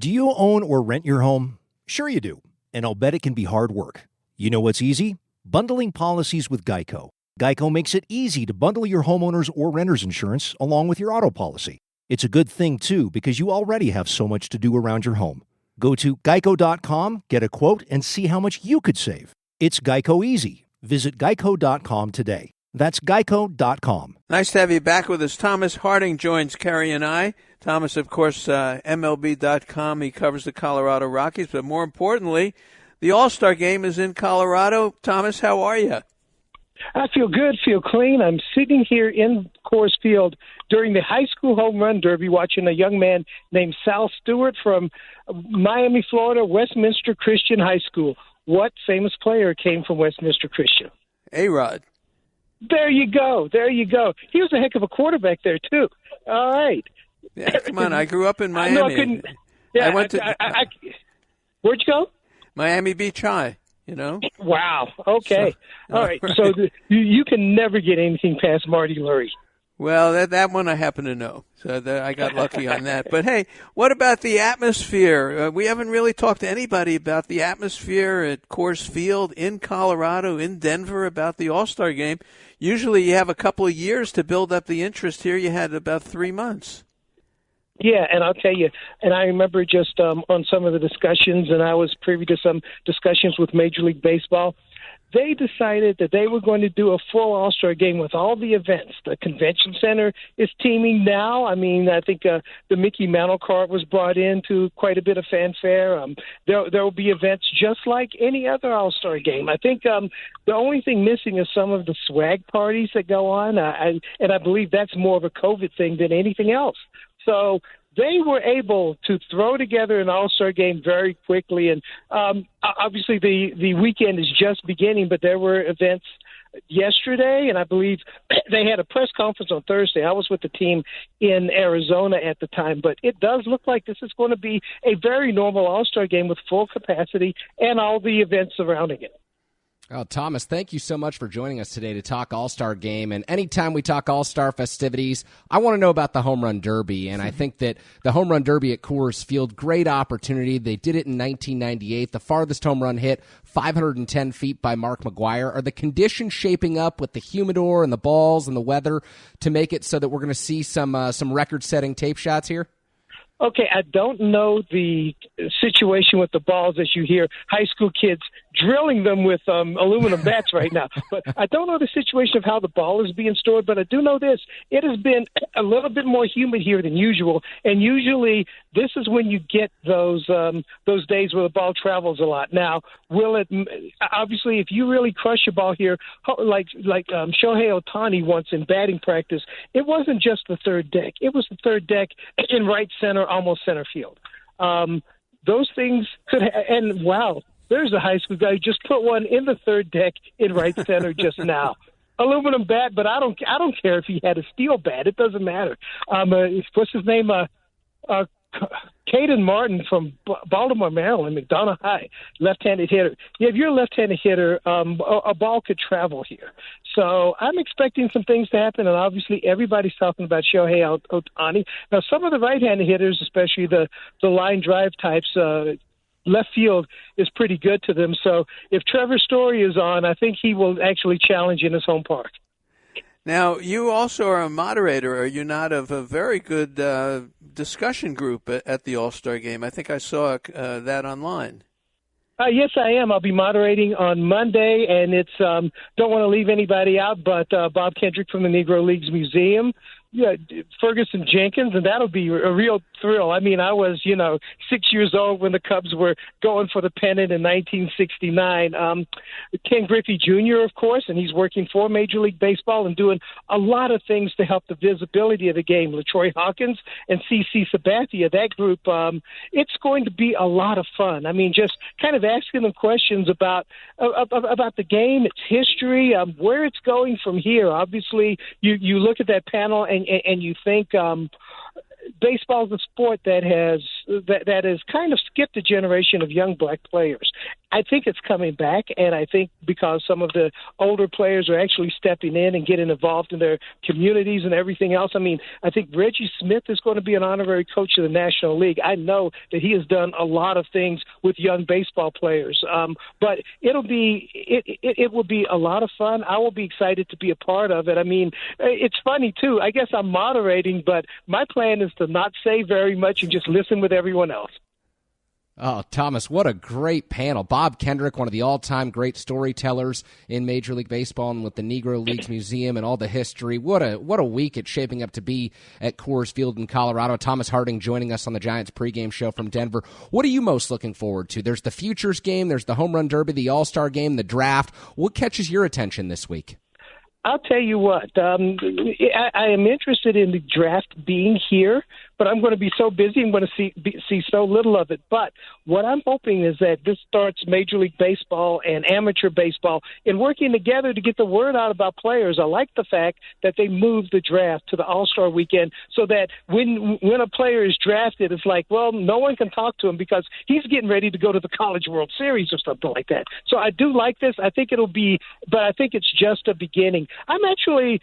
Do you own or rent your home? Sure you do, and I'll bet it can be hard work. You know what's easy? Bundling policies with Geico. Geico makes it easy to bundle your homeowner's or renter's insurance along with your auto policy. It's a good thing, too, because you already have so much to do around your home. Go to geico.com, get a quote, and see how much you could save. It's Geico Easy. Visit geico.com today. That's geico.com. Nice to have you back with us. Thomas Harding joins Kerry and I. Thomas, of course, MLB.com. He covers the Colorado Rockies. But more importantly, the All-Star Game is in Colorado. Thomas, how are you? I feel good, feel clean. I'm sitting here in Coors Field during the high school home run derby watching a young man named Sal Stewart from Miami, Florida, Westminster Christian High School. What famous player came from Westminster Christian? A-Rod. There you go. There you go. He was a heck of a quarterback there, too. All right. Yeah, come on. I grew up in Miami. I went to. Where'd you go? Miami Beach High, you know. Wow. Okay. All right. So you can never get anything past Marty Lurie. Well, that one I happen to know. So I got lucky on that. But, hey, what about the atmosphere? We haven't really talked to anybody about the atmosphere at Coors Field in Colorado, in Denver, about the All-Star Game. Usually you have a couple of years to build up the interest. Here you had about 3 months. Yeah, and I'll tell you, and I remember just on some of the discussions, and I was privy to some discussions with Major League Baseball, they decided that they were going to do a full All-Star Game with all the events. The convention center is teaming now. I mean, I think the Mickey Mantle cart was brought in to quite a bit of fanfare. There will be events just like any other All-Star Game. I think the only thing missing is some of the swag parties that go on, and I believe that's more of a COVID thing than anything else. So they were able to throw together an All-Star Game very quickly. And obviously the weekend is just beginning, but there were events yesterday, and I believe they had a press conference on Thursday. I was with the team in Arizona at the time, but it does look like this is going to be a very normal All-Star Game with full capacity and all the events surrounding it. Oh, Thomas, thank you so much for joining us today to talk All-Star Game. And anytime we talk All-Star festivities, I want to know about the Home Run Derby. And I think that the Home Run Derby at Coors Field, great opportunity. They did it in 1998. The farthest home run hit, 510 feet by Mark McGwire. Are the conditions shaping up with the humidor and the balls and the weather to make it so that we're going to see some record-setting tape shots here? Okay, I don't know the situation with the balls as you hear high school kids drilling them with aluminum bats right now. But I don't know the situation of how the ball is being stored, but I do know this. It has been a little bit more humid here than usual, and usually this is when you get those days where the ball travels a lot. Now, will it – obviously, if you really crush a ball here, like Shohei Ohtani once in batting practice, it wasn't just the third deck. It was the third deck in right center, almost center field. Those things could and wow, there's a high school guy who just put one in the third deck in right center just now. Aluminum bat, but I don't care if he had a steel bat. It doesn't matter. What's his name? Caden Martin from Baltimore, Maryland, McDonough High, left-handed hitter. Yeah, if you're a left-handed hitter, a ball could travel here. So I'm expecting some things to happen, and obviously everybody's talking about Shohei Ohtani. Now, some of the right-handed hitters, especially the line drive types, left field is pretty good to them. So if Trevor Story is on, I think he will actually challenge in his home park. Now, you also are a moderator, are you not, of a very good discussion group at the All-Star Game? I think I saw that online. Yes, I am. I'll be moderating on Monday, and it's don't want to leave anybody out, but Bob Kendrick from the Negro Leagues Museum, Ferguson Jenkins, and that'll be a real thrill. I mean, I was, 6 years old when the Cubs were going for the pennant in 1969. Ken Griffey Jr., of course, and he's working for Major League Baseball and doing a lot of things to help the visibility of the game. LaTroy Hawkins and CC Sabathia, that group, it's going to be a lot of fun. I mean, just kind of asking them questions about the game, its history, where it's going from here. Obviously, you look at that panel and you think baseball is a sport that has that has kind of skipped a generation of young black players. I think it's coming back, and I think because some of the older players are actually stepping in and getting involved in their communities and everything else. I mean, I think Reggie Smith is going to be an honorary coach of the National League. I know that he has done a lot of things with young baseball players, but it will be a lot of fun. I will be excited to be a part of it. I mean, it's funny, too. I guess I'm moderating, but my plan is to not say very much and just listen with everyone else. Oh, Thomas, what a great panel. Bob Kendrick, one of the all-time great storytellers in Major League Baseball and with the Negro Leagues Museum and all the history. What a week it's shaping up to be at Coors Field in Colorado. Thomas Harding joining us on the Giants pregame show from Denver. What are you most looking forward to? There's the Futures game, there's the Home Run Derby, the All-Star game, the draft. What catches your attention this week? I'll tell you what, I am interested in the draft being here, but I'm going to be so busy I'm going to see so little of it. But what I'm hoping is that this starts Major League Baseball and amateur baseball in working together to get the word out about players. I like the fact that they moved the draft to the All-Star weekend so that when a player is drafted, it's like, well, no one can talk to him because he's getting ready to go to the College World Series or something like that. So I do like this. I think but I think it's just a beginning. I'm actually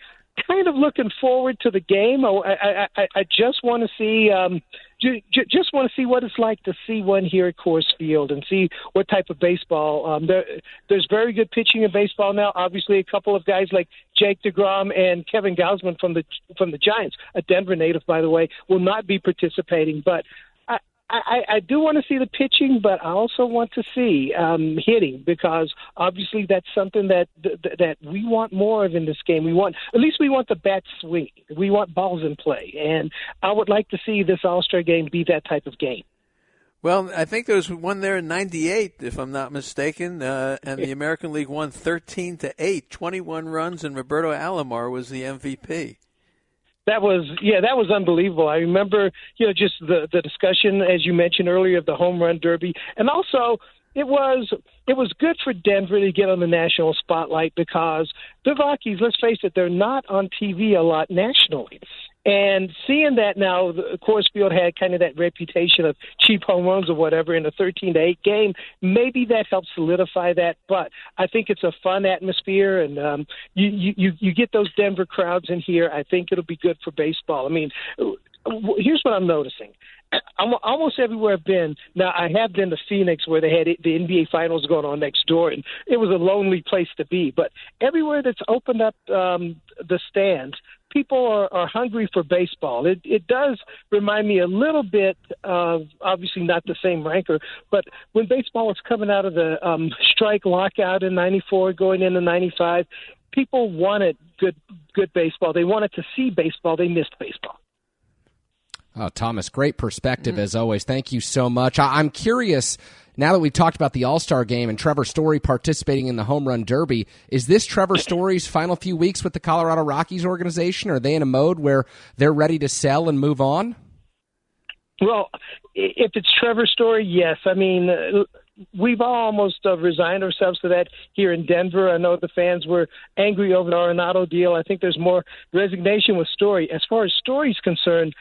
kind of looking forward to the game. I just want to see just want to see what it's like to see one here at Coors Field and see what type of baseball. There's very good pitching in baseball now. Obviously, a couple of guys like Jake DeGrom and Kevin Gausman from the Giants, a Denver native, by the way, will not be participating. But I do want to see the pitching, but I also want to see hitting because obviously that's something that we want more of in this game. We want the bat swinging. We want balls in play, and I would like to see this All-Star game be that type of game. Well, I think there was one there in '98, if I'm not mistaken, and the American League won 13-8, 21 runs, and Roberto Alomar was the MVP. That was unbelievable. I remember, just the discussion, as you mentioned earlier, of the Home Run Derby. And also, it was good for Denver to get on the national spotlight because the Rockies, let's face it, they're not on TV a lot nationally. And seeing that now, Coors Field had kind of that reputation of cheap home runs or whatever in a 13-8 game. Maybe that helps solidify that. But I think it's a fun atmosphere, and you get those Denver crowds in here. I think it'll be good for baseball. I mean, here's what I'm noticing. Almost everywhere I've been, now I have been to Phoenix where they had the NBA Finals going on next door, and it was a lonely place to be. But everywhere that's opened up the stands, people are hungry for baseball. It does remind me a little bit of, obviously not the same rancor, but when baseball was coming out of the strike lockout in '94, going into '95, people wanted good baseball. They wanted to see baseball. They missed baseball. Oh, Thomas, great perspective as always. Thank you so much. I'm curious, now that we've talked about the All-Star game and Trevor Story participating in the Home Run Derby, is this Trevor Story's final few weeks with the Colorado Rockies organization? Are they in a mode where they're ready to sell and move on? Well, if it's Trevor Story, yes. I mean, we've almost resigned ourselves to that here in Denver. I know the fans were angry over the Arenado deal. I think there's more resignation with Story. As far as Story's concerned,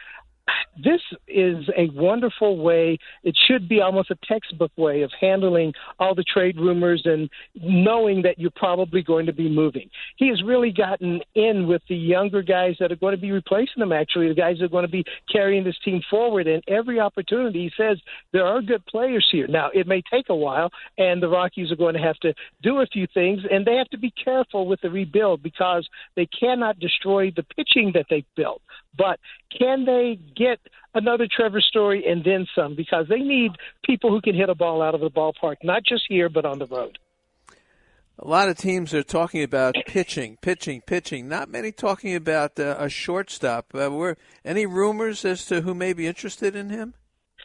this is a wonderful way. It should be almost a textbook way of handling all the trade rumors and knowing that you're probably going to be moving. He has really gotten in with the younger guys that are going to be replacing him, actually, the guys that are going to be carrying this team forward. And every opportunity, he says, there are good players here. Now, it may take a while, and the Rockies are going to have to do a few things, and they have to be careful with the rebuild because they cannot destroy the pitching that they've built. But can they get another Trevor Story and then some? Because they need people who can hit a ball out of the ballpark, not just here, but on the road. A lot of teams are talking about pitching. Not many talking about a shortstop. Were any rumors as to who may be interested in him?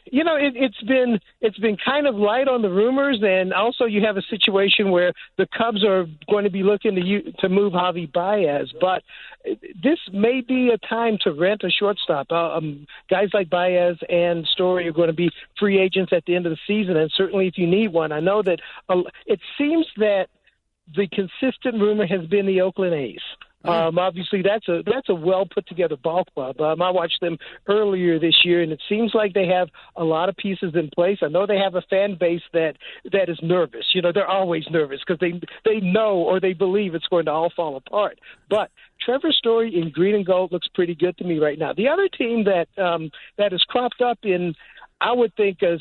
It's been kind of light on the rumors, and also you have a situation where the Cubs are going to be looking to move Javi Baez, but this may be a time to rent a shortstop. Guys like Baez and Story are going to be free agents at the end of the season, and certainly if you need one. I know that it seems that the consistent rumor has been the Oakland A's. Obviously, that's a well put together ball club. I watched them earlier this year, and it seems like they have a lot of pieces in place. I know they have a fan base that is nervous. You know, they're always nervous because they know or they believe it's going to all fall apart. But Trevor Story in green and gold looks pretty good to me right now. The other team that has cropped up in, I would think, a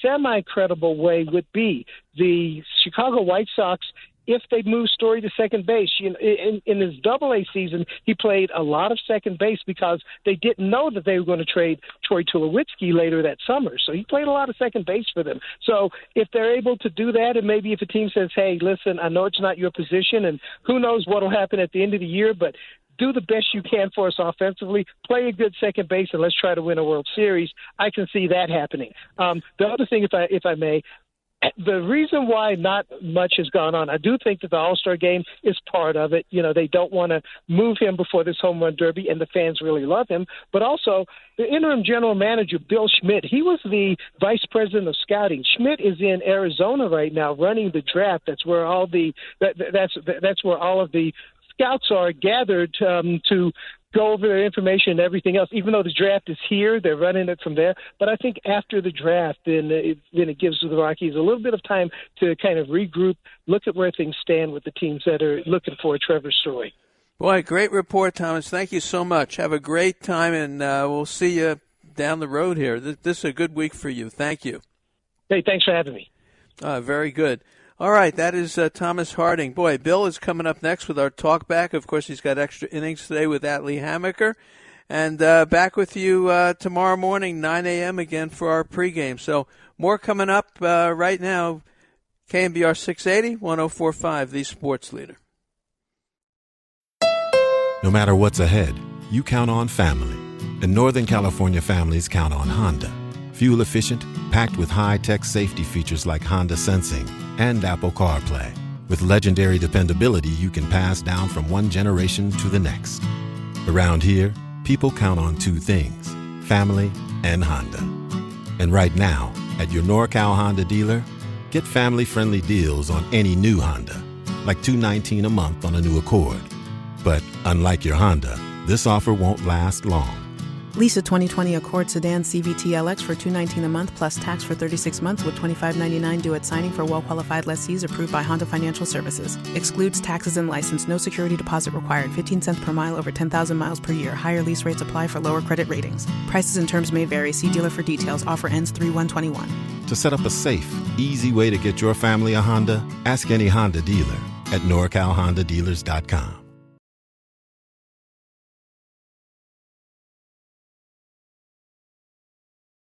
semi-credible way would be the Chicago White Sox. If they move Story to second base, you know, in his Double-A season, he played a lot of second base because they didn't know that they were going to trade Troy Tulowitzki later that summer. So he played a lot of second base for them. So if they're able to do that, and maybe if a team says, hey, listen, I know it's not your position, and who knows what will happen at the end of the year, but do the best you can for us offensively, play a good second base, and let's try to win a World Series. I can see that happening. The other thing, if I may, the reason why not much has gone on, I do think that the All-Star game is part of it. You know, they don't want to move him before this home run derby, and the fans really love him. But also, the interim general manager, Bill Schmidt, he was the vice president of scouting. Schmidt is in Arizona right now running the draft. That's where all that's where all of the scouts are gathered to go over their information and everything else. Even though the draft is here, they're running it from there. But I think after the draft, then it gives the Rockies a little bit of time to kind of regroup, look at where things stand with the teams that are looking for a Trevor Story. Boy, great report, Thomas. Thank you so much. Have a great time, and we'll see you down the road here. This is a good week for you. Thank you. Hey, thanks for having me. Very good. All right, that is Thomas Harding. Boy, Bill is coming up next with our talk back. Of course, he's got extra innings today with Atlee Hammaker. And back with you tomorrow morning, 9 a.m. again for our pregame. So more coming up right now. KMBR 680, 104.5, the sports leader. No matter what's ahead, you count on family. And Northern California families count on Honda. Fuel efficient, packed with high-tech safety features like Honda Sensing and Apple CarPlay. With legendary dependability you can pass down from one generation to the next. Around here, people count on two things, family and Honda. And right now, at your NorCal Honda dealer, get family-friendly deals on any new Honda, like $219 a month on a new Accord. But unlike your Honda, this offer won't last long. Lease a 2020 Accord Sedan CVT LX for $219 a month plus tax for 36 months with $25.99 due at signing for well-qualified lessees approved by Honda Financial Services. Excludes taxes and license. No security deposit required. 15 cents per mile over 10,000 miles per year. Higher lease rates apply for lower credit ratings. Prices and terms may vary. See dealer for details. Offer ends 3/1/21. To set up a safe, easy way to get your family a Honda, ask any Honda dealer at NorCalHondaDealers.com.